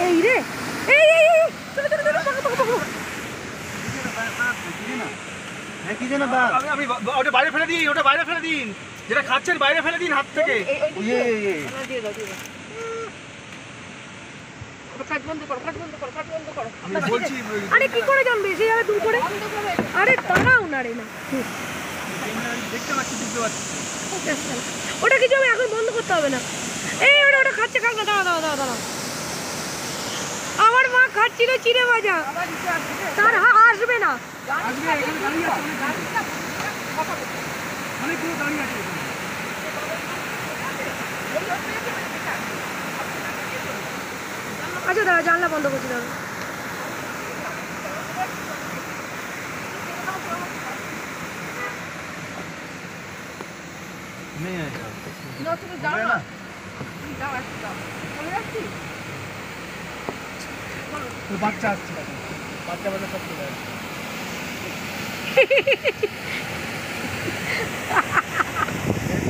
এই রে, এই এই এই চলো চলো চলো পাকা পাকা পাকা। কি যেন বা আমি ওটা বাইরে ফেলে দিন, ওটা বাইরে ফেলে দিন, যেটা খাচ্ছেন বাইরে ফেলে দিন হাত থেকে। দিয়ে দাও দিয়ে দাও। কাজ বন্ধ করো, কাজ বন্ধ করো, কাজ বন্ধ করো। আমি বলছি আরে কি করে জানবে সে যাবে তুমি করে? আরে দাঁড়াও না রে না। দেখতে পাচ্ছি, বুঝতে পারছি। ওটা কিছু হবে, এখন বন্ধ করতে হবে না। এই ওটা ওটা খাচ্ছে, খাক না, দাঁড়া দাঁড়া দাঁড়া। আমার মা খাচ্ছিল চিড়ে ভাজা, তার আসবে না। আসবে, এখানে দাঁড়িয়ে আছে, অনেকগুলো দাঁড়িয়ে আছে। আচ্ছা দাঁড়া, জানলা বন্ধ করছি দাঁড়া। বাচ্চা আসছে, বাচ্চা বাচ্চা সব চলে আসছে।